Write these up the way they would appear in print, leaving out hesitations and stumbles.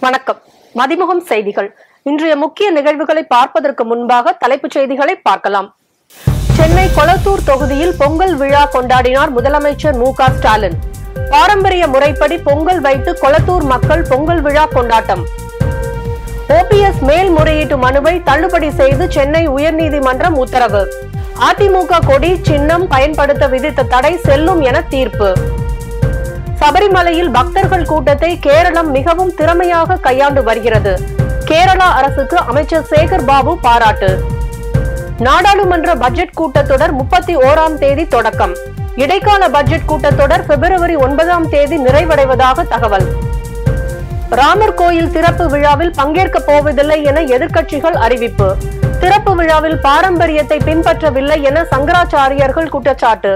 வணக்கம். மதிமுகம் செய்திகள். இன்றைய முக்கிய நிகழ்வுகளை பார்ப்பதற்கு முன்பாக தலைப்புச் செய்திகளை பார்க்கலாம். சென்னை கொளத்தூர் தொகுதியில் பொங்கல் விழா கொண்டாடினார் முதலமைச்சர் மு.க. ஸ்டாலின். பாரம்பரிய முறைப்படி பொங்கல் வைத்து கொளத்தூர் மக்கள் பொங்கல் விழா கொண்டாட்டம். OPS மேல்முறையீட்டு மனுவை தள்ளுபடி செய்து சென்னை உயர்நீதிமன்றம் உத்தரவு. அதிமுக கொடி சின்னம் பயன்படுத்த விதித்த தடை செல்லும் என தீர்ப்பு. சபரிமலையில் பக்தர்கள் கூட்டத்தை கேரளம் மிகவும் திறமையாக கையாண்டு வருகிறது. கேரளா அரசுக்கு அமைச்சர் சேகர் பாபு பாராட்டு. நாடாளுமன்ற பட்ஜெட் கூட்டத்தொடர் 31ஆம் தேதி தொடக்கம். இடைக்கால பட்ஜெட் கூட்டத்தொடர் பிப்ரவரி 9ஆம் தேதி நிறைவடைவதாக தகவல். ராமர் கோயில் திறப்பு விழாவில் பங்கேற்க போவதில்லை என எதிர்க்கட்சிகள் அறிவிப்பு. திறப்பு விழாவில் பாரம்பரியத்தை பின்பற்றவில்லை என சங்கராச்சாரியர்கள் குற்றச்சாட்டு.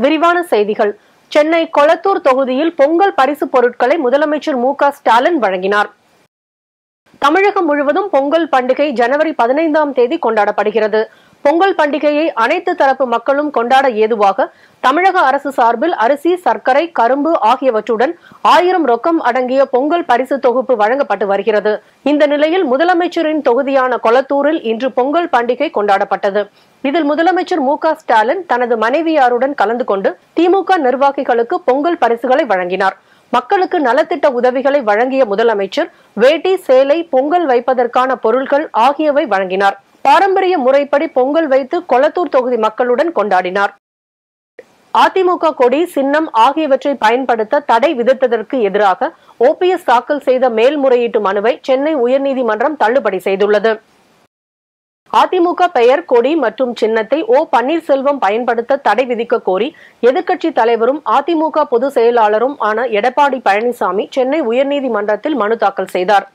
விரிவான செய்திகள். சென்னை கொளத்தூர் தொகுதியில் பொங்கல் பரிசு பொருட்களை முதலமைச்சர் மு.க. ஸ்டாலின் வழங்கினார். தமிழகம் முழுவதும் பொங்கல் பண்டிகை ஜனவரி 15ஆம் தேதி கொண்டாடப்படுகிறது. பொங்கல் பண்டிகையை அனைத்து தரப்பு மக்களும் கொண்டாட ஏதுவாக தமிழக அரசு சார்பில் அரிசி, சர்க்கரை, கரும்பு ஆகியவற்றுடன் 1000 ரொக்கம் அடங்கிய பொங்கல் பரிசு தொகுப்பு வழங்கப்பட்டு வருகிறது. இந்த நிலையில் முதலமைச்சரின் தொகுதியான கொளத்தூரில் இன்று பொங்கல் பண்டிகை கொண்டாடப்பட்டது. இதில் முதலமைச்சர் மு.க. ஸ்டாலின் தனது மனைவியாருடன் கலந்து கொண்டு திமுக நிர்வாகிகளுக்கு பொங்கல் பரிசுகளை வழங்கினார். மக்களுக்கு நலத்திட்ட உதவிகளை வழங்கிய முதலமைச்சர் வேட்டி, சேலை, பொங்கல் வைப்பதற்கான பொருட்கள் ஆகியவை வழங்கினார். பாரம்பரிய முறைப்படி பொங்கல் வைத்து கொளத்தூர் தொகுதி மக்களுடன் கொண்டாடினார். அதிமுக கொடி, சின்னம் ஆகியவற்றை பயன்படுத்த தடை விதித்ததற்கு எதிராக OPS தாக்கல் செய்த மேல்முறையீட்டு மனுவை சென்னை உயர்நீதிமன்றம் தள்ளுபடி செய்துள்ளது. அதிமுக பெயர், கொடி மற்றும் சின்னத்தை பன்னீர்செல்வம் பயன்படுத்த தடை விதிக்க கோரி எதிர்க்கட்சி தலைவரும் அதிமுக பொதுச் செயலாளரும் ஆன எடப்பாடி பழனிசாமி சென்னை உயர்நீதிமன்றத்தில் மனு தாக்கல் செய்தார்.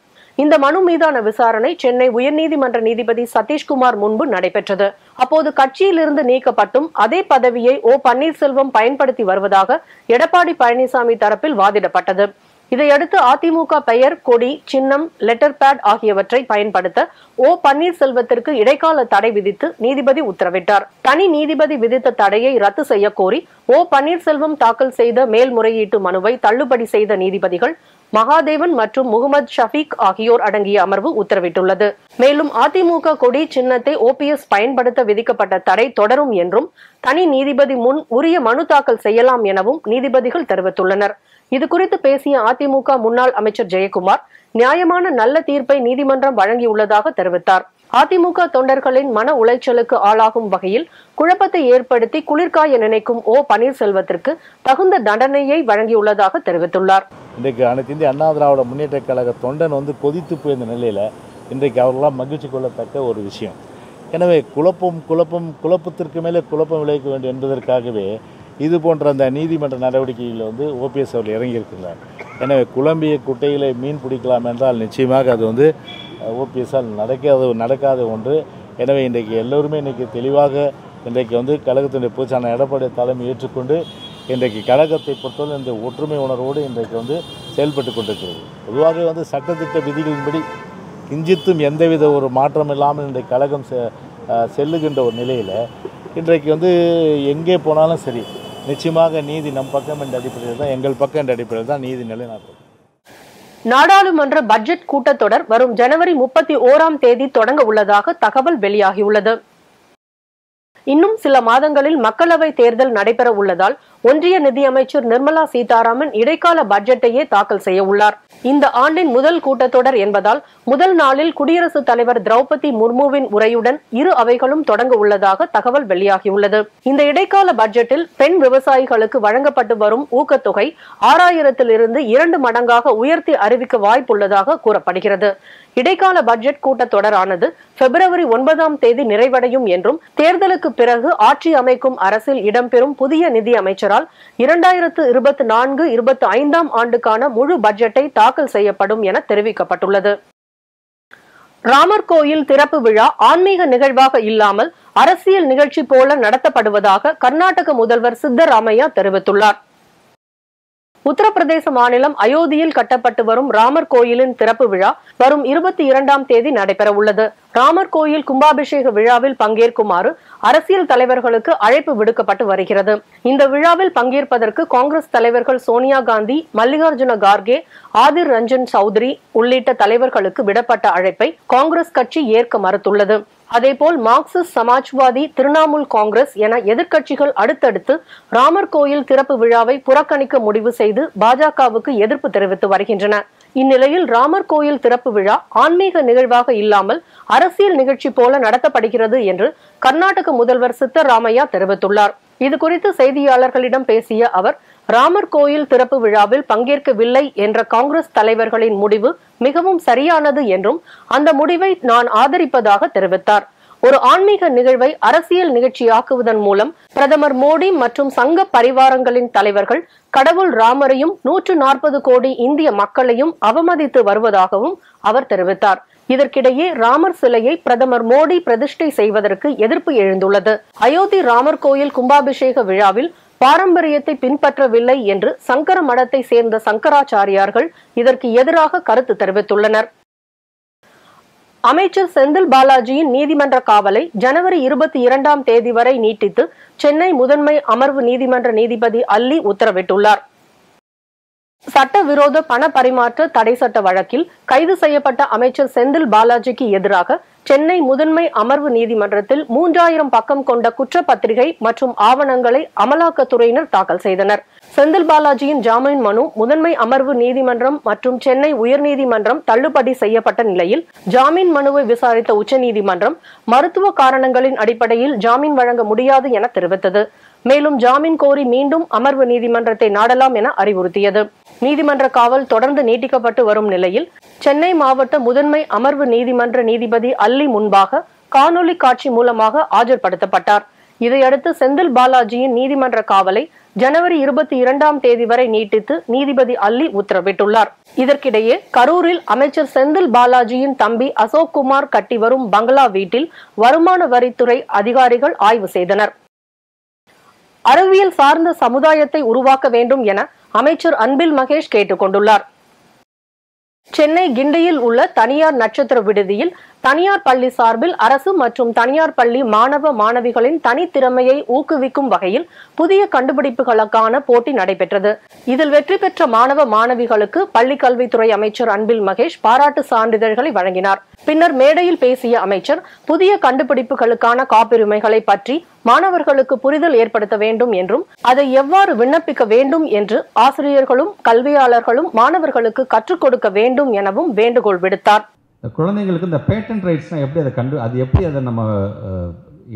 இந்த மனு மீதான விசாரணை சென்னை உயர்நீதிமன்ற நீதிபதி சதீஷ்குமார் முன்பு நடைபெற்றது. அப்போது கட்சியிலிருந்து நீக்கப்பட்டும் அதே பதவியை பன்னீர்செல்வம் பயன்படுத்தி வருவதாக எடப்பாடி பழனிசாமி தரப்பில் வாதிடப்பட்டது. இதையடுத்து அதிமுக பெயர், கொடி, சின்னம், லெட்டர் பேட் ஆகியவற்றை பயன்படுத்த பன்னீர்செல்வத்திற்கு இடைக்கால தடை விதித்து நீதிபதி உத்தரவிட்டார். தனி நீதிபதி விதித்த தடையை ரத்து செய்ய கோரி பன்னீர்செல்வம் தாக்கல் செய்த மேல்முறையீட்டு மனுவை தள்ளுபடி செய்த நீதிபதிகள் மகாதேவன் மற்றும் முகமது ஷபீக் ஆகியோர் அடங்கிய அமர்வு உத்தரவிட்டுள்ளது. மேலும் அதிமுக கொடி, சின்னத்தை OPS பயன்படுத்த விதிக்கப்பட்ட தடை தொடரும் என்றும் தனி நீதிபதி முன் உரிய மனு தாக்கல் செய்யலாம் எனவும் நீதிபதிகள் தெரிவித்துள்ளனர். இதுகுறித்து பேசிய அதிமுக முன்னாள் அமைச்சர் ஜெயக்குமார் நியாயமான நல்ல தீர்ப்பை நீதிமன்றம் வழங்கியுள்ளதாக தெரிவித்தார். அதிமுக தொண்டர்களின் மன உளைச்சலுக்கு ஆளாகும் வகையில் குழப்பத்தை ஏற்படுத்தி குளிர்காய நினைக்கும் பன்னீர்செல்வத்திற்கு தகுந்த தண்டனையை வழங்கியுள்ளதாக தெரிவித்துள்ளார். இன்றைக்கு அனைத்து இந்திய அண்ணா திராவிட முன்னேற்ற கழக தொண்டன் கொதித்து போயிருந்த நிலையில் இன்றைக்கு அவர்களாம் மகிழ்ச்சி கொள்ளத்தக்க ஒரு விஷயம். எனவே குழப்பத்திற்கு மேலே குழப்பம் விளைவிக்க வேண்டும் என்பதற்காகவே இது போன்ற அந்த நீதிமன்ற நடவடிக்கைகளில் OPS அவர்கள் இறங்கியிருக்கிறார். எனவே குழம்பிய குட்டைகளை மீன் பிடிக்கலாம் என்றால் நிச்சயமாக அது OPS-ஆல் நடக்காத ஒன்று. எனவே இன்றைக்கு எல்லோருமே இன்றைக்கி தெளிவாக இன்றைக்கு கழகத்தினுடைய பொதுச்சான எடப்பாடி தலைமை ஏற்றுக்கொண்டு இன்றைக்கு கழகத்தை பொறுத்தவரை இந்த ஒற்றுமை உணர்வோடு இன்றைக்கு செயல்பட்டு கொண்டிருக்கிறது. பொதுவாக சட்டத்திட்ட விதிகளின்படி கிஞ்சித்தும் எந்தவித ஒரு மாற்றம் இல்லாமல் இன்றைக்கு கழகம் செல்லுகின்ற ஒரு நிலையில் இன்றைக்கு எங்கே போனாலும் சரி நிச்சயமாக நீதி நம் பக்கம் என்ற அடிப்படையில் தான், எங்கள் பக்கம் என்ற அடிப்படையில் தான் நீதி நிலைநாட்டும். நாடாளுமன்ற பட்ஜெட் கூட்டத்தொடர் வரும் ஜனவரி 31ஆம் தேதி தொடங்க உள்ளதாக தகவல் வெளியாகியுள்ளது. இன்னும் சில மாதங்களில் மக்களவை தேர்தல் நடைபெற உள்ளதால் ஒன்றிய நிதியமைச்சர் நிர்மலா சீதாராமன் இடைக்கால பட்ஜெட்டையே தாக்கல் செய்ய உள்ளார். இந்த ஆண்டின் முதல் கூட்டத்தொடர் என்பதால் முதல் நாளில் குடியரசுத் தலைவர் திரௌபதி முர்முவின் உரையுடன் இரு அவைகளும் தொடங்க உள்ளதாக தகவல் வெளியாகியுள்ளது. இந்த இடைக்கால பட்ஜெட்டில் பெண் விவசாயிகளுக்கு வழங்கப்பட்டு வரும் ஊக்கத்தொகை 6000-இலிருந்து 2 மடங்காக உயர்த்தி அறிவிக்க வாய்ப்புள்ளதாக கூறப்படுகிறது. இடைக்கால பட்ஜெட் கூட்டத்தொடரானது பிப்ரவரி 9ஆம் தேதி நிறைவடையும் என்றும் தேர்தலுக்கு பிறகு ஆட்சி அமைக்கும் அரசில் இடம்பெறும் புதிய நிதி அமைச்சரால் 2024-25ஆம் ஆண்டுக்கான முழு பட்ஜெட்டை தாக்கல் செய்யப்படும் என தெரிவிக்கப்பட்டுள்ளது. ராமர் கோயில் திறப்பு விழா ஆன்மீக நிகழ்வாக இல்லாமல் அரசியல் நிகழ்ச்சி போல நடத்தப்படுவதாக கர்நாடக முதல்வர் சித்தராமையா தெரிவித்துள்ளார். உத்தரப்பிரதேச மாநிலம் அயோத்தியில் கட்டப்பட்டு வரும் ராமர் கோயிலின் திறப்பு விழா வரும் 22ஆம் தேதி நடைபெற உள்ளது. ராமர் கோயில் கும்பாபிஷேக விழாவில் பங்கேற்குமாறு அரசியல் தலைவர்களுக்கு அழைப்பு விடுக்கப்பட்டு வருகிறது. இந்த விழாவில் பங்கேற்பதற்கு காங்கிரஸ் தலைவர்கள் சோனியா காந்தி, மல்லிகார்ஜுன கார்கே, ஆதிர் ரஞ்சன் சௌத்ரி உள்ளிட்ட தலைவர்களுக்கு விடப்பட்ட அழைப்பை காங்கிரஸ் கட்சி ஏற்க மறுத்துள்ளது. அதேபோல் மார்க்சிஸ்ட், சமாஜ்வாதி, திரிணாமுல் காங்கிரஸ் என எதிர்க்கட்சிகள் அடுத்தடுத்து ராமர் கோயில் திறப்பு விழாவை புறக்கணிக்க முடிவு செய்து பாஜகவுக்கு எதிர்ப்பு தெரிவித்து வருகின்றன. இந்நிலையில் ராமர் கோயில் திறப்பு விழா ஆன்மீக நிகழ்வாக இல்லாமல் அரசியல் நிகழ்ச்சி போல நடத்தப்படுகிறது என்று கர்நாடக முதல்வர் சித்தராமையா தெரிவித்துள்ளார். இதுகுறித்து செய்தியாளர்களிடம் பேசிய அவர், ராமர் கோயில் திறப்பு விழாவில் பங்கேற்கவில்லை என்ற காங்கிரஸ் தலைவர்களின் முடிவு மிகவும் சரியானது என்றும் அந்த முடிவை நான் ஆதரிப்பதாக தெரிவித்தார். ஒரு ஆன்மீக நிகழ்வை அரசியல் நிகழ்ச்சியாக்குவதன் மூலம் பிரதமர் மோடி மற்றும் சங்க பரிவாரங்களின் தலைவர்கள் கடவுள் ராமரையும் 140 கோடி இந்திய மக்களையும் அவமதித்து வருவதாகவும் அவர் தெரிவித்தார். இதற்கிடையே ராமர் சிலையை பிரதமர் மோடி பிரதிஷ்டை செய்வதற்கு எதிர்ப்பு எழுந்துள்ளது. அயோத்தி ராமர் கோயில் கும்பாபிஷேக விழாவில் பாரம்பரியத்தை பின்பற்றவில்லை என்று சங்கர மடத்தை சேர்ந்த சங்கராச்சாரியார்கள் இதற்கு எதிராக கருத்து தெரிவித்துள்ளனர். அமைச்சர் செந்தில் பாலாஜியின் நீதிமன்ற காவலை ஜனவரி 22ஆம் தேதி வரை நீட்டித்து சென்னை முதன்மை அமர்வு நீதிமன்ற நீதிபதி அல்லி உத்தரவிட்டுள்ளார். சட்டவிரோத பண பரிமாற்ற தடை சட்ட வழக்கில் கைது செய்யப்பட்ட அமைச்சர் செந்தில் பாலாஜிக்கு எதிராக சென்னை முதன்மை அமர்வு நீதிமன்றத்தில் 3000 பக்கம் கொண்ட குற்றப்பத்திரிகை மற்றும் ஆவணங்களை அமலாக்கத்துறையினர் தாக்கல் செய்தனர். செந்தில் பாலாஜியின் ஜாமீன் மனு முதன்மை அமர்வு நீதிமன்றம் மற்றும் சென்னை உயர்நீதிமன்றம் தள்ளுபடி செய்யப்பட்ட நிலையில் ஜாமீன் மனுவை விசாரித்த உச்சநீதிமன்றம் மருத்துவ காரணங்களின் அடிப்படையில் ஜாமீன் வழங்க முடியாது என தெரிவித்தது. மேலும் ஜாமீன் கோரி மீண்டும் அமர்வு நீதிமன்றத்தை நாடலாம் என அறிவுறுத்தியது. நீதிமன்ற காவல் தொடர்ந்து நீட்டிக்கப்பட்டு வரும் நிலையில் சென்னை மாவட்ட முதன்மை அமர்வு நீதிமன்ற நீதிபதி அல்லி முன்பாக காணொலி காட்சி மூலமாக ஆஜர்படுத்தப்பட்டார். இதையடுத்து செந்தில் பாலாஜியின் நீதிமன்ற காவலை ஜனவரி 22ஆம் தேதி வரை நீட்டித்து நீதிபதி அல்லி உத்தரவிட்டுள்ளார். இதற்கிடையே கரூரில் அமைச்சர் செந்தில் பாலாஜியின் தம்பி அசோக் குமார் கட்டி வரும் பங்களா வீட்டில் வருமான வரித்துறை அதிகாரிகள் ஆய்வு செய்தனர். அறிவியல் சார்ந்த சமுதாயத்தை உருவாக்க வேண்டும் என அமைச்சர் அன்பில் மகேஷ் கேட்டுக் கொண்டுள்ளார். சென்னை கிண்டியில் உள்ள தனியார் நட்சத்திர விடுதியில் தனியார் பள்ளி சார்பில் அரசு மற்றும் தனியார் பள்ளி மாணவ மாணவிகளின் தனித்திறமையை ஊக்குவிக்கும் வகையில் புதிய கண்டுபிடிப்புகளுக்கான போட்டி நடைபெற்றது. இதில் வெற்றி பெற்ற மாணவ மாணவிகளுக்கு பள்ளி கல்வித்துறை அமைச்சர் அன்பில் மகேஷ் பாராட்டு சான்றிதழ்களை வழங்கினார். பின்னர் மேடையில் பேசிய அமைச்சர் புதிய கண்டுபிடிப்புகளுக்கான காப்புரிமைகளை பற்றி மாணவர்களுக்கு புரிதல் ஏற்படுத்த வேண்டும் என்றும் அதை எவ்வாறு விண்ணப்பிக்க வேண்டும் என்று ஆசிரியர்களும் கல்வியாளர்களும் மாணவர்களுக்கு கற்றுக் கொடுக்க வேண்டும் எனவும் வேண்டுகோள் விடுத்தார். குழந்தைங்களுக்கு இந்த பேட்டன்ட் ரைட்ஸ்னால் எப்படி அதை எப்படி அதை நம்ம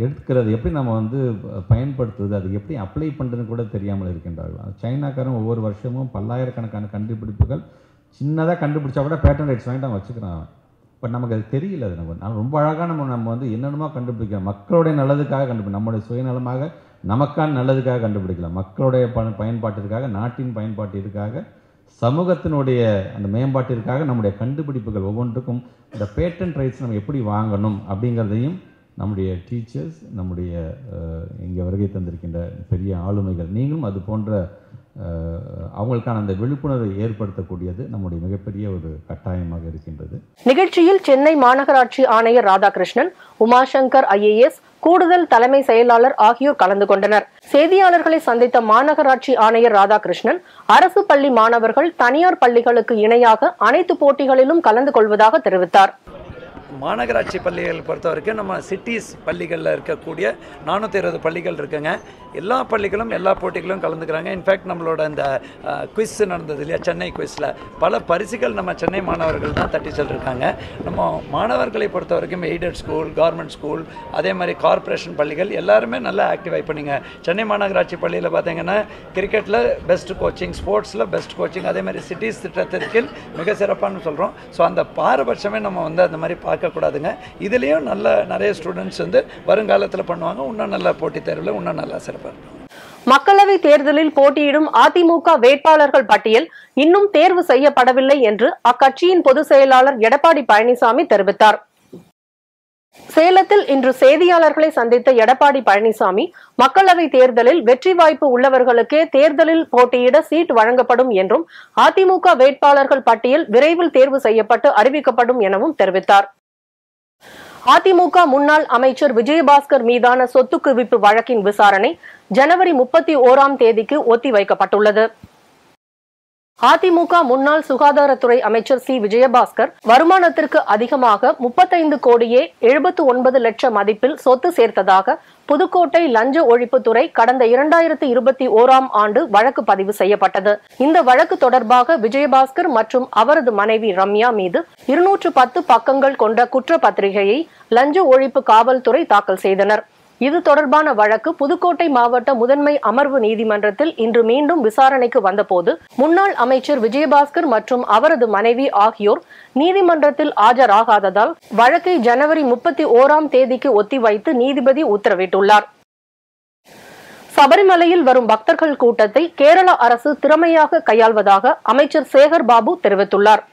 எடுக்கிறது, எப்படி நம்ம பயன்படுத்துவது, அது எப்படி அப்ளை பண்ணுறதுன்னு கூட தெரியாமல் இருக்கின்றார்கள். சைனாக்காரன் ஒவ்வொரு வருஷமும் பல்லாயிரக்கணக்கான கண்டுபிடிப்புகள் சின்னதாக கண்டுபிடிச்சா கூட பேட்டன்ட் ரைட்ஸ் வாங்கிட்டு அவன் வச்சுக்கிறான். பட் நமக்கு அது தெரியல. அது நம்ம ரொம்ப அழகாக நம்ம என்னென்னமோ கண்டுபிடிக்கலாம். மக்களுடைய நல்லதுக்காக கண்டுபிடிக்கலாம், நம்முடைய சுயநலமாக நமக்கான நல்லதுக்காக கண்டுபிடிக்கலாம், மக்களுடைய பயன்பாட்டிற்காக, நாட்டின் பயன்பாட்டிற்காக, சமூகத்தினுடைய அந்த மேம்பாட்டிற்காக நம்முடைய கண்டுபிடிப்புகள் ஒவ்வொன்றுக்கும் இந்த பேட்டன்ட் ரைட்ஸ் நம்ம எப்படி வாங்கணும் அப்படிங்கிறதையும் நம்முடைய டீச்சர்ஸ், நம்முடைய இங்கே வருகை தந்திருக்கின்ற பெரிய ஆளுமைகள், நீங்களும் அது போன்ற அவங்களுக்கான அந்த விழிப்புணர்வை ஏற்படுத்தக்கூடியது நம்முடைய மிகப்பெரிய ஒரு கட்டாயமாக இருக்கின்றது. நிகழ்ச்சியில் சென்னை மாநகராட்சி ஆணையர் ராதாகிருஷ்ணன், உமாசங்கர் IAS, கூடுதல் தலைமை செயலாளர் ஆகியோர் கலந்து கொண்டனர். செய்தியாளர்களை சந்தித்த மாநகராட்சி ஆணையர் ராதாகிருஷ்ணன், அரசு பள்ளி மாணவர்கள் தனியார் பள்ளிகளுக்கு இணையாக அனைத்து போட்டிகளிலும் கலந்து கொள்வதாக தெரிவித்தார். மாநகராட்சி பள்ளிகள் பொறுத்த வரைக்கும் நம்ம சிட்டிஸ் பள்ளிகளில் இருக்கக்கூடிய 420 பள்ளிகள் இருக்குங்க. எல்லா பள்ளிகளும் எல்லா போட்டிகளும் கலந்துக்கிறாங்க. இன்ஃபேக்ட் நம்மளோட இந்த குவிஸ் நடந்தது இல்லையா, சென்னை குவிஸில் பல பரிசுகள் நம்ம சென்னை மாணவர்கள் தான் தட்டி செல்லிருக்காங்க. நம்ம மாணவர்களை பொறுத்த வரைக்கும் எய்டட் ஸ்கூல், கவர்மெண்ட் ஸ்கூல், அதே மாதிரி கார்ப்பரேஷன் பள்ளிகள் எல்லாருமே நல்லா ஆக்டிவ் பண்ணிங்க. சென்னை மாநகராட்சி பள்ளியில் பார்த்தீங்கன்னா கிரிக்கெட்டில் பெஸ்ட் கோச்சிங், ஸ்போர்ட்ஸில் பெஸ்ட் கோச்சிங், அதே மாதிரி சிட்டிஸ் திட்டத்திற்கு மிக சிறப்பானு சொல்கிறோம். ஸோ அந்த பாரபட்சமே நம்ம அந்த மாதிரி பார்க்கக்கூடாதுங்க. இதுலேயும் நிறைய ஸ்டூடெண்ட்ஸ் வருங்காலத்தில் பண்ணுவாங்க. இன்னும் நல்ல போட்டித் தேர்வில் இன்னும் நல்லா சிறப்பாக. மக்களவை தேர்தலில் போட்டியிடும் அதிமுக வேட்பாளர்கள் பட்டியல் இன்னும் தேர்வு செய்யப்படவில்லை என்று அக்கட்சியின் பொதுச் செயலாளர் எடப்பாடி பழனிசாமி தெரிவித்தார். சேலத்தில் இன்று செய்தியாளர்களை சந்தித்த எடப்பாடி பழனிசாமி, மக்களவை தேர்தலில் வெற்றி வாய்ப்பு உள்ளவர்களுக்கே தேர்தலில் போட்டியிட சீட் வழங்கப்படும் என்றும், அதிமுக வேட்பாளர்கள் பட்டியல் விரைவில் தேர்வு செய்யப்பட்டு அறிவிக்கப்படும் எனவும் தெரிவித்தார். அதிமுக முன்னாள் அமைச்சர் விஜயபாஸ்கர் மீதான சொத்து குவிப்பு வழக்கின் விசாரணை ஜனவரி 31ஆம் தேதிக்கு ஒத்திவைக்கப்பட்டுள்ளது. அதிமுக முன்னாள் சுகாதாரத்துறை அமைச்சர் சி. விஜயபாஸ்கர் வருமானத்திற்கு அதிகமாக 35 கோடியே 79 லட்சம் மதிப்பில் சொத்து சேர்த்ததாக புதுக்கோட்டை லஞ்ச ஒழிப்புத்துறை கடந்த 2021ஆம் ஆண்டு வழக்கு பதிவு செய்யப்பட்டது. இந்த வழக்கு தொடர்பாக விஜயபாஸ்கர் மற்றும் அவரது மனைவி ரம்யா மீது 210 பக்கங்கள் கொண்ட குற்றப்பத்திரிகையை லஞ்ச ஒழிப்பு காவல்துறை தாக்கல் செய்தனர். இது தொடர்பான வழக்கு புதுக்கோட்டை மாவட்ட முதன்மை அமர்வு நீதிமன்றத்தில் இன்று மீண்டும் விசாரணைக்கு வந்தபோது, முன்னாள் அமைச்சர் விஜயபாஸ்கர் மற்றும் அவரது மனைவி ஆகியோர் நீதிமன்றத்தில் ஆஜராகாததால் வழக்கை ஜனவரி 31ஆம் தேதிக்கு ஒத்திவைத்து நீதிபதி உத்தரவிட்டுள்ளார். சபரிமலையில் வரும் பக்தர்கள் கூட்டத்தை கேரள அரசு திறமையாக கையாள்வதாக அமைச்சர் சேகர் பாபு தெரிவித்துள்ளார்.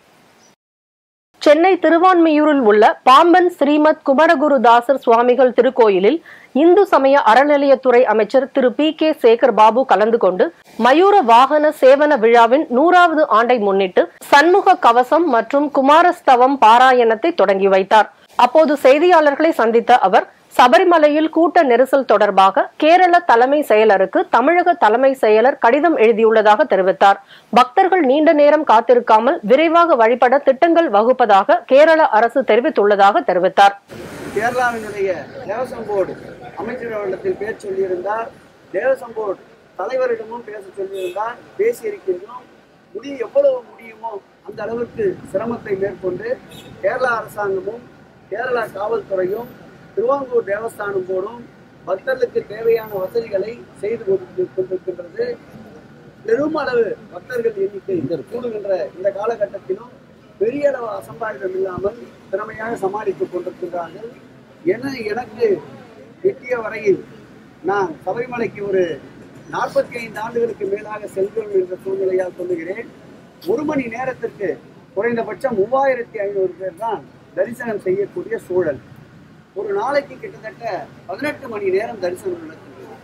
சென்னை திருவான்மியூரில் உள்ள பாம்பன் ஸ்ரீமத் குமரகுருதாசர் சுவாமிகள் திருக்கோயிலில் இந்து சமய அறநிலையத்துறை அமைச்சர் திரு பி. கே. சேகர் பாபு கலந்து கொண்டு மயூர வாகன சேவன விழாவின் 100வது ஆண்டை முன்னிட்டு சண்முக கவசம் மற்றும் குமாரஸ்தவம் பாராயணத்தை தொடங்கி வைத்தார். அப்போது செய்தியாளர்களை சந்தித்த அவர், சபரிமலையில் கூட்ட நெரிசல் தொடர்பாக கேரள தலைமை செயலருக்கு தமிழக தலைமை செயலர் கடிதம் எழுதியுள்ளதாக தெரிவித்தார். பக்தர்கள் நீண்ட நேரம் காத்திருக்காமல் விரைவாக வழிபட திட்டங்கள் வகுப்பதாக கேரள அரசு தெரிவித்துள்ளதாக தெரிவித்தார். கேரளாவினுடைய தேவசம் போர்டு அமைச்சரவர்களிடத்தில் பேச சொல்லியிருந்தார். தேவசம் போர்டு தலைவரிடமும் பேச சொல்லியிருந்தார். பேசியிருக்கின்றோம். எவ்வளவு முடியுமோ அந்த அளவுக்கு சிரமத்தை மேற்கொண்டு கேரளா அரசாங்கமும் கேரளா காவல்துறையும் திருவாங்கூர் தேவஸ்தானம் போடும் பக்தர்களுக்கு தேவையான வசதிகளை செய்து கொண்டிருக்கின்றது. பெருமளவு பக்தர்கள் எண்ணிக்கை கூடுகின்ற இந்த காலகட்டத்திலும் பெரிய அளவு அசம்பாவிதம் இல்லாமல் திறமையாக சமாளித்துக் கொண்டிருக்கின்றார்கள். எனக்கு எட்டிய வரையில் நான் சபரிமலைக்கு ஒரு 45 ஆண்டுகளுக்கு மேலாக செல்கிறோம் என்ற சூழ்நிலையால் சொல்லுகிறேன். 1 மணி நேரத்திற்கு குறைந்தபட்சம் 3500 பேர் தான் தரிசனம் செய்யக்கூடிய சூழல். ஒரு நாளைக்கு கிட்டத்தட்ட 18 மணி நேரம் தரிசனம் நடக்கிறது.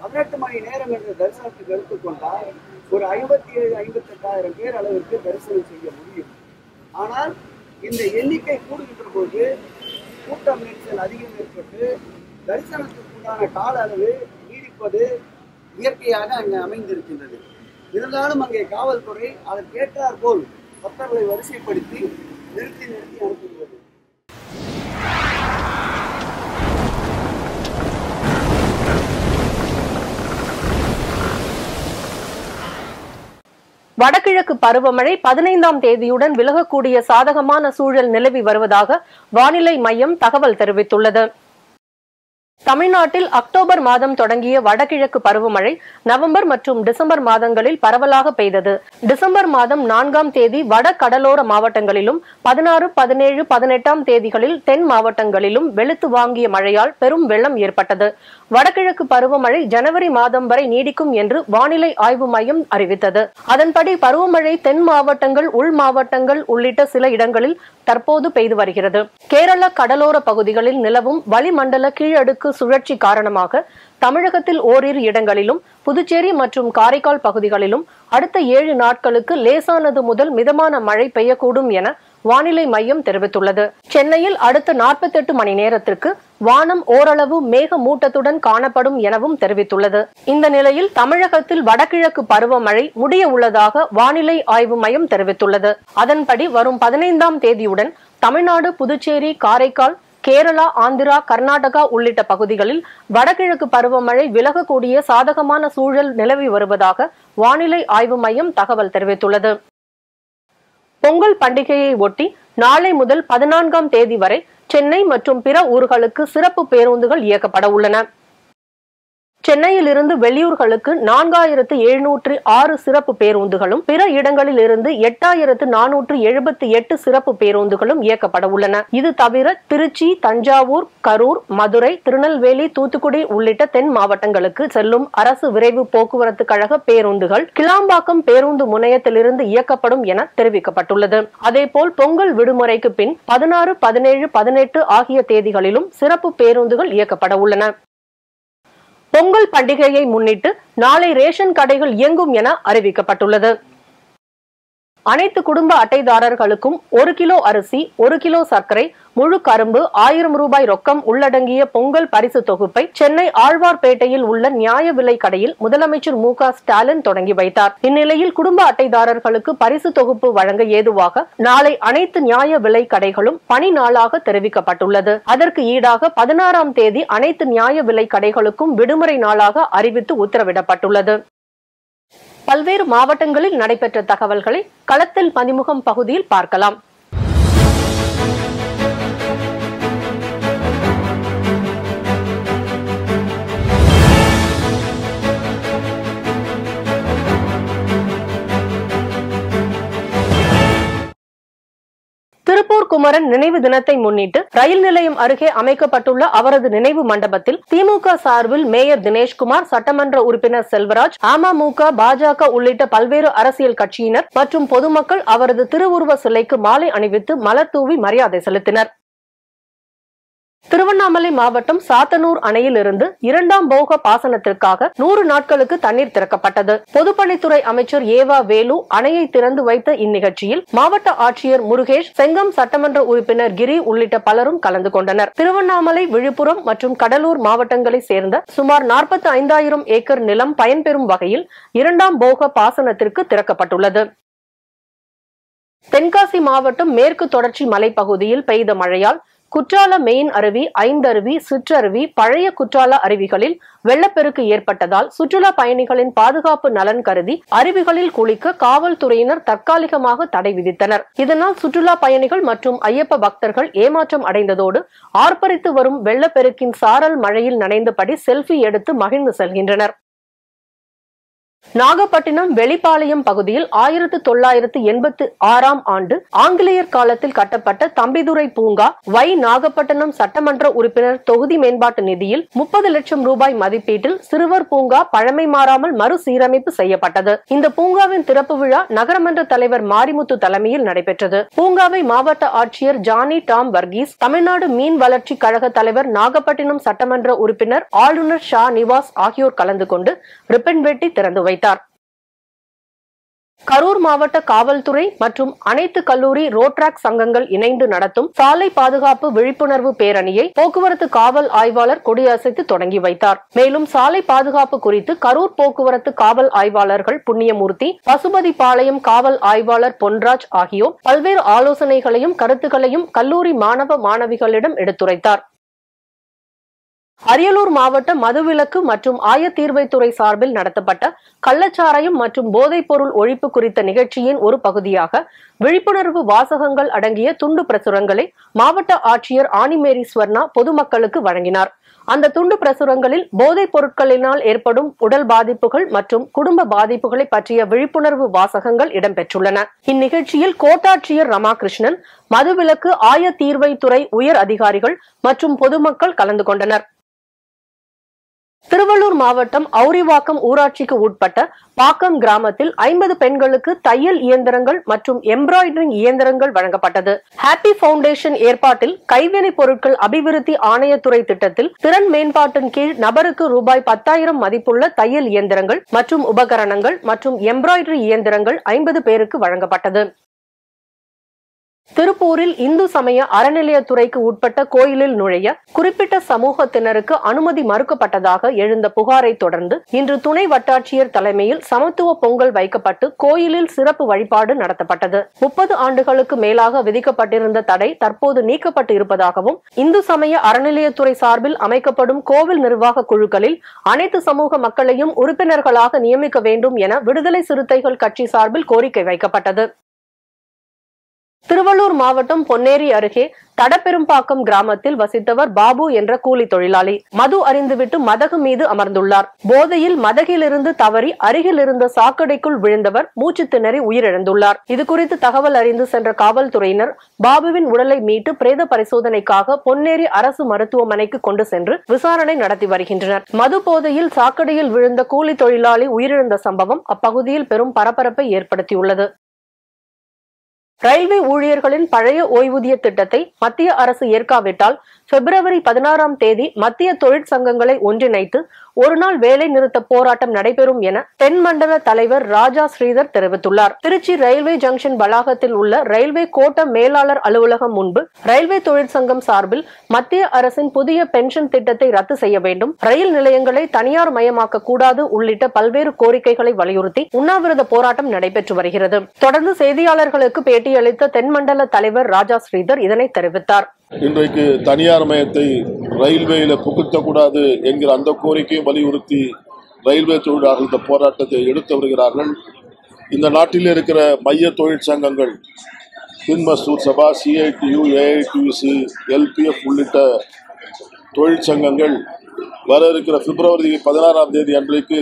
18 மணி நேரம் என்ற தரிசனத்துக்கு எடுத்துக்கொண்டால் ஒரு 57-58 பேர் அளவிற்கு தரிசனம் செய்ய முடியும். ஆனால் இந்த எண்ணிக்கை கூடுகின்ற போது கூட்டம் நெரிசல் அதிகம் ஏற்பட்டு தரிசனத்திற்குண்டான கால அளவு நீடிப்பது இயற்கையாக அங்கே அமைந்திருக்கின்றது. இருந்தாலும் அங்கே காவல்துறை அதற்கேற்றார் போல் பக்தர்களை வரிசைப்படுத்தி நிறுத்தி அனுப்புகிறது. வடகிழக்கு பருவமழை 15ஆம் தேதியுடன் விலகக்கூடிய சாதகமான சூழல் நிலவி வருவதாக வானிலை மையம் தகவல் தெரிவித்துள்ளது. தமிழ்நாட்டில் அக்டோபர் மாதம் தொடங்கிய வடகிழக்கு பருவமழை நவம்பர் மற்றும் டிசம்பர் மாதங்களில் பரவலாக பெய்தது. டிசம்பர் மாதம் 4ஆம் தேதி வட கடலோர மாவட்டங்களிலும் 16, 17, 18ஆம் தேதிகளில் தென் மாவட்டங்களிலும் வெளுத்து வாங்கிய மழையால் பெரும் வெள்ளம் ஏற்பட்டது. வடகிழக்கு பருவமழை ஜனவரி மாதம் வரை நீடிக்கும் என்று வானிலை ஆய்வு மையம் அறிவித்தது. அதன்படி பருவமழை தென் மாவட்டங்கள், உள் மாவட்டங்கள் உள்ளிட்ட சில இடங்களில் தற்போது பெய்து வருகிறது. கேரள கடலோர பகுதிகளில் நிலவும் வளிமண்டல கீழடுக்கு சுழற்சி காரணமாக தமிழகத்தில் ஓரிரு இடங்களிலும், புதுச்சேரி மற்றும் காரைக்கால் பகுதிகளிலும் அடுத்த 7 நாட்களுக்கு லேசானது முதல் மிதமான மழை பெய்யக்கூடும் என வானிலை மையம் தெரிவித்துள்ளது. சென்னையில் அடுத்த 48 மணி நேரத்திற்கு வானம் ஓரளவு மேகமூட்டத்துடன் காணப்படும் எனவும் தெரிவித்துள்ளது. இந்த நிலையில் தமிழகத்தில் வடகிழக்கு பருவமழை முடிய உள்ளதாக வானிலை ஆய்வு மையம் தெரிவித்துள்ளது. அதன்படி வரும் 15ஆம் தேதியுடன் தமிழ்நாடு, புதுச்சேரி, காரைக்கால், கேரளா, ஆந்திரா, கர்நாடகா உள்ளிட்ட பகுதிகளில் வடகிழக்கு பருவமழை விலகக்கூடிய சாதகமான சூழல் நிலவி வருவதாக வானிலை ஆய்வு மையம் தகவல் தெரிவித்துள்ளது. பொங்கல் பண்டிகையை ஒட்டி நாளை முதல் 14ஆம் தேதி வரை சென்னை மற்றும் பிற ஊர்களுக்கு சிறப்பு பேருந்துகள் இயக்கப்பட உள்ளன. சென்னையில் இருந்து வெளியூர்களுக்கு 4706 சிறப்பு பேருந்துகளும் பிற இடங்களில் இருந்து 8478 சிறப்பு பேருந்துகளும் இயக்கப்பட உள்ளன. இது தவிர திருச்சி, தஞ்சாவூர், கரூர், மதுரை, திருநெல்வேலி, தூத்துக்குடி உள்ளிட்ட தென் மாவட்டங்களுக்கு செல்லும் அரசு விரைவு போக்குவரத்து கழக பேருந்துகள் கிளாம்பாக்கம் பேருந்து முனையத்திலிருந்து இயக்கப்படும் என தெரிவிக்கப்பட்டுள்ளது. அதேபோல் பொங்கல் விடுமுறைக்கு பின் 16, 17, 18 ஆகிய தேதிகளிலும் சிறப்பு பேருந்துகள் இயக்கப்பட உள்ளன. பொங்கல் பண்டிகையை முன்னிட்டு நாளை ரேஷன் கடைகள் இயங்கும் என அறிவிக்கப்பட்டுள்ளது. அனைத்து குடும்ப அட்டைதாரர்களுக்கும் 1 கிலோ அரிசி, 1 கிலோ சர்க்கரை, முழு கரும்பு, 1000 ரூபாய் ரொக்கம் உள்ளடங்கிய பொங்கல் பரிசு தொகுப்பை சென்னை ஆழ்வார்பேட்டையில் உள்ள நியாய விலை கடையில் முதலமைச்சர் மு.க. ஸ்டாலின் தொடங்கி வைத்தார். இந்நிலையில் குடும்ப அட்டைதாரர்களுக்கு பரிசு தொகுப்பு வழங்க ஏதுவாக நாளை அனைத்து நியாய விலை கடைகளும் பணி நாளாக தெரிவிக்கப்பட்டுள்ளது. அதற்கு ஈடாக 16ஆம் தேதி அனைத்து நியாய விலை கடைகளுக்கும் விடுமுறை நாளாக அறிவித்து உத்தரவிடப்பட்டுள்ளது. பல்வேறு மாவட்டங்களில் நடைபெற்ற தகவல்களை களத்தில் மதிமுகம் பகுதியில் பார்க்கலாம். திருப்பூர் குமரன் நினைவு தினத்தை முன்னிட்டு ரயில் நிலையம் அருகே அமைக்கப்பட்டுள்ள அவரது நினைவு மண்டபத்தில் திமுக சார்பில் மேயர் தினேஷ்குமார், சட்டமன்ற உறுப்பினர் செல்வராஜ், அமமுக, பாஜக உள்ளிட்ட பல்வேறு அரசியல் கட்சியினர் மற்றும் பொதுமக்கள் அவரது திருவுருவ சிலைக்கு மாலை அணிவித்து மலர் தூவி மரியாதை செலுத்தினர். திருவண்ணாமலை மாவட்டம் சாத்தனூர் அணையிலிருந்து 2ஆம் போக பாசனத்திற்காக 100 நாட்களுக்கு தண்ணீர் திறக்கப்பட்டது. பொதுப்பணித்துறை அமைச்சர் ஏவா வேலு அணையை திறந்து வைத்த இந்நிகழ்ச்சியில் மாவட்ட ஆட்சியர் முருகேஷ், செங்கம் சட்டமன்ற உறுப்பினர் கிரி உள்ளிட்ட பலரும் கலந்து கொண்டனர். திருவண்ணாமலை, விழுப்புரம் மற்றும் கடலூர் மாவட்டங்களை சேர்ந்த சுமார் 45,000 ஏக்கர் நிலம் பயன்பெறும் வகையில் 2ஆம் போக பாசனத்திற்கு திறக்கப்பட்டுள்ளது. தென்காசி மாவட்டம் மேற்கு தொடர்ச்சி மலைப்பகுதியில் பெய்த மழையால் குற்றால மெயின் அருவி, ஐந்தருவி, சிற்றருவி, பழைய குற்றால அருவிகளில் வெள்ளப்பெருக்கு ஏற்பட்டதால் சுற்றுலா பயணிகளின் பாதுகாப்பு நலன் கருதி அருவிகளில் குளிக்க காவல்துறையினர் தற்காலிகமாக தடை விதித்தனர். இதனால் சுற்றுலா பயணிகள் மற்றும் ஐயப்ப பக்தர்கள் ஏமாற்றம் அடைந்ததோடு ஆர்ப்பரித்து வரும் வெள்ளப்பெருக்கின் சாரல் மழையில் நனைந்தபடி செல்ஃபி எடுத்து மகிழ்ந்து செல்கின்றனர். நாகப்பட்டினம் வெளிப்பாளையம் பகுதியில் 1986ஆம் ஆண்டு ஆங்கிலேயர் காலத்தில் கட்டப்பட்ட தம்பிதுரை பூங்கா வை நாகப்பட்டினம் சட்டமன்ற உறுப்பினர் தொகுதி மேம்பாட்டு நிதியில் 30 லட்சம் ரூபாய் மதிப்பீட்டில் சிறுவர் பூங்கா பழமை மாறாமல் மறுசீரமைப்பு செய்யப்பட்டது. இந்த பூங்காவின் திறப்பு விழா நகரமன்ற தலைவர் மாரிமுத்து தலைமையில் நடைபெற்றது. பூங்காவை மாவட்ட ஆட்சியர் ஜானி டாம் வர்கீஸ், தமிழ்நாடு மீன் வளர்ச்சி கழக தலைவர், நாகப்பட்டினம் சட்டமன்ற உறுப்பினர் ஆளுநர் ஷா நிவாஸ் ஆகியோர் கலந்து கொண்டு ரிப்பன் வெட்டி திறந்து வைத்தார். கரூர் மாவட்ட காவல்துறை மற்றும் அனைத்து கல்லூரி ரோட்ராக் சங்கங்கள் இணைந்து நடத்தும் சாலை பாதுகாப்பு விழிப்புணர்வு பேரணியை போக்குவரத்து காவல் ஆய்வாளர் கொடியசைத்து தொடங்கி வைத்தார். மேலும் சாலை பாதுகாப்பு குறித்து கரூர் போக்குவரத்து காவல் ஆய்வாளர்கள் புண்ணியமூர்த்தி, பசுபதிபாளையம் காவல் ஆய்வாளர் பொன்ராஜ் ஆகியோர் பல்வேறு ஆலோசனைகளையும் கருத்துக்களையும் கல்லூரி மாணவ மாணவிகளிடம் எடுத்துரைத்தார். அரியலூர் மாவட்ட மதுவிலக்கு மற்றும் ஆயத்தீர்வைத்துறை சார்பில் நடத்தப்பட்ட கள்ளச்சாராயம் மற்றும் போதைப் பொருள் ஒழிப்பு குறித்த நிகழ்ச்சியின் ஒரு பகுதியாக விழிப்புணர்வு வாசகங்கள் அடங்கிய துண்டு பிரசுரங்களை மாவட்ட ஆட்சியர் ஆனிமேரி ஸ்வர்ணா பொதுமக்களுக்கு வழங்கினார். அந்த துண்டு பிரசுரங்களில் போதைப் பொருட்களினால் ஏற்படும் உடல் பாதிப்புகள் மற்றும் குடும்ப பாதிப்புகளை பற்றிய விழிப்புணர்வு வாசகங்கள் இடம்பெற்றுள்ளன. இந்நிகழ்ச்சியில் கோட்டாட்சியர் ரமாகிருஷ்ணன், மதுவிலக்கு ஆயத்தீர்வைத்துறை உயர் அதிகாரிகள் மற்றும் பொதுமக்கள் கலந்து கொண்டனர். திருவள்ளூர் மாவட்டம் அவுரிவாக்கம் ஊராட்சிக்கு உட்பட்ட பாக்கம் கிராமத்தில் 50 பெண்களுக்கு தையல் இயந்திரங்கள் மற்றும் எம்ப்ராய்டரிங் இயந்திரங்கள் வழங்கப்பட்டது. ஹாப்பி பவுண்டேஷன் ஏற்பாட்டில் கைவினை பொருட்கள் அபிவிருத்தி ஆணையத்துறை திட்டத்தில் திறன் மேம்பாட்டின் கீழ் நபருக்கு ரூபாய் 10,000 மதிப்புள்ள தையல் இயந்திரங்கள் மற்றும் உபகரணங்கள் மற்றும் எம்ப்ராய்டரி இயந்திரங்கள் 50 பேருக்கு வழங்கப்பட்டது. திருப்பூரில் இந்து சமய அறநிலையத்துறைக்கு உட்பட்ட கோயிலில் நுழைய குறிப்பிட்ட சமூகத்தினருக்கு அனுமதி மறுக்கப்பட்டதாக எழுந்த புகாரை தொடர்ந்து இன்று துணை வட்டாட்சியர் தலைமையில் சமத்துவ பொங்கல் வைக்கப்பட்டு கோயிலில் சிறப்பு வழிபாடு நடத்தப்பட்டது. 30 ஆண்டுகளுக்கு மேலாக விதிக்கப்பட்டிருந்த தடை தற்போது நீக்கப்பட்டு இருப்பதாகவும் இந்து சமய அறநிலையத்துறை சார்பில் அமைக்கப்படும் கோவில் நிர்வாக குழுக்களில் அனைத்து சமூக மக்களையும் உறுப்பினர்களாக நியமிக்க வேண்டும் என விடுதலை சிறுத்தைகள் கட்சி சார்பில் கோரிக்கை வைக்கப்பட்டது. திருவள்ளூர் மாவட்டம் பொன்னேரி அருகே தடப்பெரும்பாக்கம் கிராமத்தில் வசித்தவர் பாபு என்ற கூலி தொழிலாளி. மது அறிந்துவிட்டு மதகு மீது அமர்ந்துள்ளார். போதையில் மதகிலிருந்து தவறி அருகில் இருந்த சாக்கடைக்குள் விழுந்தவர் மூச்சு திணறி உயிரிழந்துள்ளார். இதுகுறித்து தகவல் அறிந்து சென்ற காவல்துறையினர் பாபுவின் உடலை மீட்டு பிரேத பரிசோதனைக்காக பொன்னேரி அரசு மருத்துவமனைக்கு கொண்டு சென்று விசாரணை நடத்தி வருகின்றனர். மது போதையில் சாக்கடையில் விழுந்த கூலி தொழிலாளி உயிரிழந்த சம்பவம் அப்பகுதியில் பெரும் பரபரப்பை ஏற்படுத்தியுள்ளது. ரயில்வே ஊழியர்களின் பழைய ஓய்வூதிய திட்டத்தை மத்திய அரசு ஏற்காவிட்டால் பிப்ரவரி 16ஆம் தேதி மத்திய தொழிற்சங்கங்களை ஒன்றிணைத்து ஒருநாள் வேலை நிறுத்த போராட்டம் நடைபெறும் என தென்மண்டல தலைவர் ராஜா ஸ்ரீதர் தெரிவித்துள்ளார். திருச்சி ரயில்வே ஜங்ஷன் வளாகத்தில் உள்ள ரயில்வே கோட்ட மேலாளர் அலுவலகம் முன்பு ரயில்வே தொழிற்சங்கம் சார்பில் மத்திய அரசின் புதிய பென்ஷன் திட்டத்தை ரத்து செய்ய வேண்டும், ரயில் நிலையங்களை தனியார் மயமாக்க கூடாது உள்ளிட்ட பல்வேறு கோரிக்கைகளை வலியுறுத்தி உண்ணாவிரத போராட்டம் நடைபெற்று வருகிறது. தொடர்ந்து செய்தியாளர்களுக்கு பேட்டியளித்த தென்மண்டல தலைவர் ராஜா ஸ்ரீதர் இதனை தெரிவித்தார். இன்றைக்கு தனியார் மயத்தை ரயில்வேயில புகுத்தக்கூடாது என்கிற அந்த கோரிக்கையை வலியுறுத்தி ரயில்வே தொழிலாளர்கள் இந்த போராட்டத்தை எடுத்து வருகிறார்கள். இந்த நாட்டில் இருக்கிற மைய தொழிற்சங்கங்கள் பின்மசூர் சபா, CITU, AITUC, LPF உள்ளிட்ட தொழிற்சங்கங்கள் வர இருக்கிற பிப்ரவரி 16ஆம் தேதி அன்றைக்கு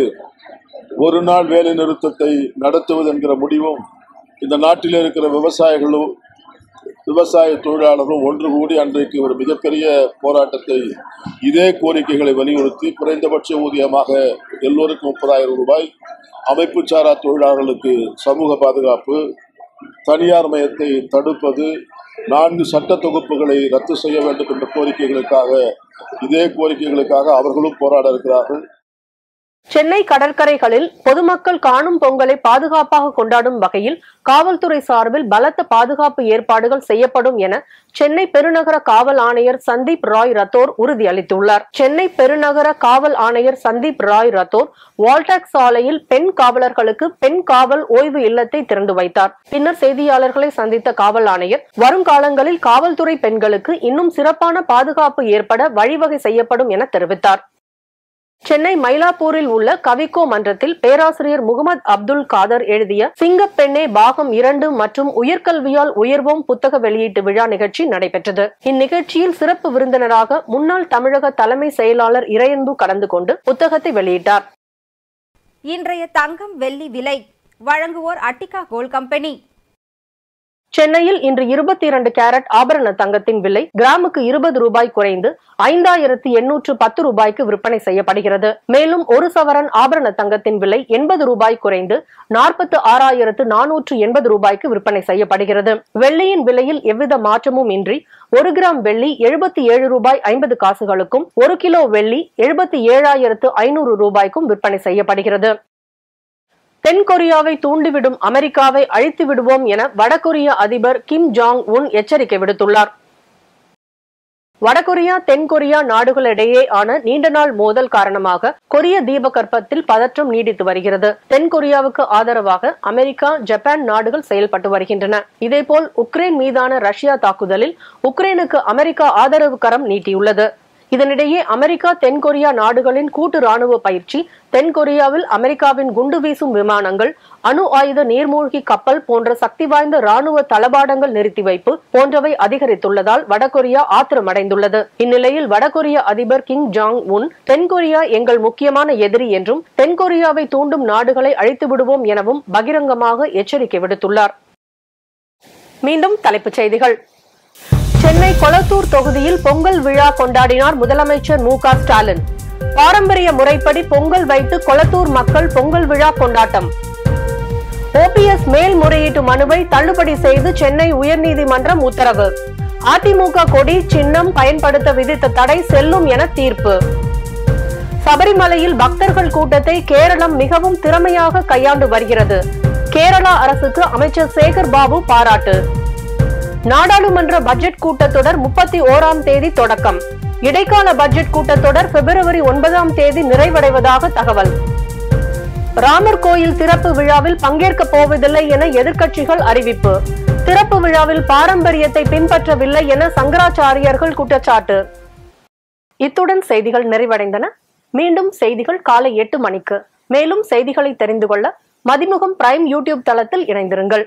ஒரு நாள் வேலை நிறுத்தத்தை நடத்துவது என்கிற முடிவும் இந்த நாட்டில் இருக்கிற விவசாய தொழிலாளர்களும் ஒன்று கூடி அன்றைக்கு ஒரு மிகப்பெரிய போராட்டத்தை இதே கோரிக்கைகளை வலியுறுத்தி குறைந்தபட்ச ஊதியமாக எல்லோருக்கும் 30,000 ரூபாய், அமைப்பு சாரா தொழிலாளர்களுக்கு சமூக பாதுகாப்பு, தனியார் மயத்தை தடுப்பது, 4 சட்ட தொகுப்புகளை ரத்து செய்ய வேண்டும் என்ற இதே கோரிக்கைகளுக்காக அவர்களும் போராட இருக்கிறார்கள். சென்னை கடற்கரைகளில் பொதுமக்கள் காணும் பொங்கலை பாதுகாப்பாக கொண்டாடும் வகையில் காவல்துறை சார்பில் பலத்த பாதுகாப்பு ஏற்பாடுகள் செய்யப்படும் என சென்னை பெருநகர காவல் ஆணையர் சந்தீப் ராய் ரத்தோர் உறுதியளித்துள்ளார். சென்னை பெருநகர காவல் ஆணையர் சந்தீப் ராய் ரத்தோர் வால்டாக் சாலையில் பெண் காவலர்களுக்கு பெண் காவல் ஓய்வு இல்லத்தை திறந்து வைத்தார். பின்னர் செய்தியாளர்களை சந்தித்த காவல் ஆணையர் வருங்காலங்களில் காவல்துறை பெண்களுக்கு இன்னும் சிறப்பான பாதுகாப்பு ஏற்பட வழிவகை செய்யப்படும் என தெரிவித்தார். சென்னை மயிலாப்பூரில் உள்ள கவிக்கோ மன்றத்தில் பேராசிரியர் முகமது அப்துல் காதர் எழுதிய சிங்கப்பெண்ணே பாகம் 2 மற்றும் உயர்கல்வியால் உயர்வோம் புத்தக வெளியீட்டு விழா நிகழ்ச்சி நடைபெற்றது. இந்நிகழ்ச்சியில் சிறப்பு விருந்தினராக முன்னாள் தமிழக தலைமை செயலாளர் இறையன்பு கலந்து கொண்டு புத்தகத்தை வெளியிட்டார். இன்றைய தங்கம் வெள்ளி விலை வழங்குவோர் அட்டிகா கோல்ட் கம்பெனி. சென்னையில் இன்று 22 கேரட் ஆபரண தங்கத்தின் விலை கிராமுக்கு 20 ரூபாய் குறைந்து 5,810 ரூபாய்க்கு விற்பனை செய்யப்படுகிறது. மேலும் ஒரு சவரன் ஆபரண தங்கத்தின் விலை 80 ரூபாய் குறைந்து 46,480 ரூபாய்க்கு விற்பனை செய்யப்படுகிறது. வெள்ளியின் விலையில் எவ்வித மாற்றமும் இன்றி 1 கிராம் வெள்ளி 77 ரூபாய் 50 காசுகளுக்கும் 1 கிலோ வெள்ளி 77,500 ரூபாய்க்கும் விற்பனை செய்யப்படுகிறது. தென்கொரியாவை தூண்டிவிடும் அமெரிக்காவை அழித்து விடுவோம் என வடகொரிய அதிபர் கிம் ஜாங் உன் எச்சரிக்கை விடுத்துள்ளார். வடகொரியா தென்கொரியா நாடுகளிடையே ஆன நீண்ட நாள் மோதல் காரணமாக கொரிய தீபகற்பத்தில் பதற்றம் நீடித்து வருகிறது. தென்கொரியாவுக்கு ஆதரவாக அமெரிக்கா, ஜப்பான் நாடுகள் செயல்பட்டு வருகின்றன. இதேபோல் உக்ரைன் மீதான ரஷ்யா தாக்குதலில் உக்ரைனுக்கு அமெரிக்கா ஆதரவு கரம் நீட்டியுள்ளது. இதனிடையே அமெரிக்கா தென்கொரியா நாடுகளின் கூட்டு ராணுவ பயிற்சி, தென்கொரியாவில் அமெரிக்காவின் குண்டு வீசும் விமானங்கள், அணு ஆயுத நீர்மூழ்கி கப்பல் போன்ற சக்தி வாய்ந்த ராணுவ தளபாடங்கள் நிறுத்தி வைப்பு போன்றவை அதிகரித்துள்ளதால் வடகொரியா ஆத்திரமடைந்துள்ளது. இந்நிலையில் வடகொரிய அதிபர் கிம் ஜாங் உன் தென்கொரியா எங்கள் முக்கியமான எதிரி என்றும் தென்கொரியாவை தூண்டும் நாடுகளை அழித்து விடுவோம் எனவும் பகிரங்கமாக எச்சரிக்கை விடுத்துள்ளார். மீண்டும் தலைப்புச் செய்திகள். சென்னை கொளத்தூர் தொகுதியில் பொங்கல் விழா கொண்டாடினார் முதலமைச்சர் மு.க. ஸ்டாலின். பாரம்பரிய முறைப்படி பொங்கல் வைத்து கொளத்தூர் மக்கள் பொங்கல் விழா கொண்டாட்டம். OPS மேல்முறையீட்டு மனுவை தள்ளுபடி செய்து சென்னை உயர்நீதிமன்றம் உத்தரவு. அதிமுக கொடி சின்னம் பயன்படுத்த விதித்த தடை செல்லும் என தீர்ப்பு. சபரிமலையில் பக்தர்கள் கூட்டத்தை கேரளம் மிகவும் திறமையாக கையாண்டு வருகிறது. கேரளா அரசுக்கு அமைச்சர் சேகர் பாபு பாராட்டு. நாடாளுமன்ற பட்ஜெட் கூட்டத்தொடர் 31ஆம் தேதி தொடக்கம். இடைக்கால பட்ஜெட் கூட்டத்தொடர் பிப்ரவரி 9ஆம் தேதி நிறைவடைவதாக தகவல். ராமர் கோயில் திறப்பு விழாவில் பங்கேற்க போவதில்லை என எதிர்க்கட்சிகள் அறிவிப்பு. திறப்பு விழாவில் பாரம்பரியத்தை பின்பற்றவில்லை என சங்கராச்சாரியர்கள் குற்றச்சாட்டு. இத்துடன் செய்திகள் நிறைவடைந்தன. மீண்டும் செய்திகள் காலை 8 மணிக்கு. மேலும் செய்திகளை தெரிந்து கொள்ள மதிமுகம் பிரைம் யூடியூப் தளத்தில் இணைந்திருங்கள்.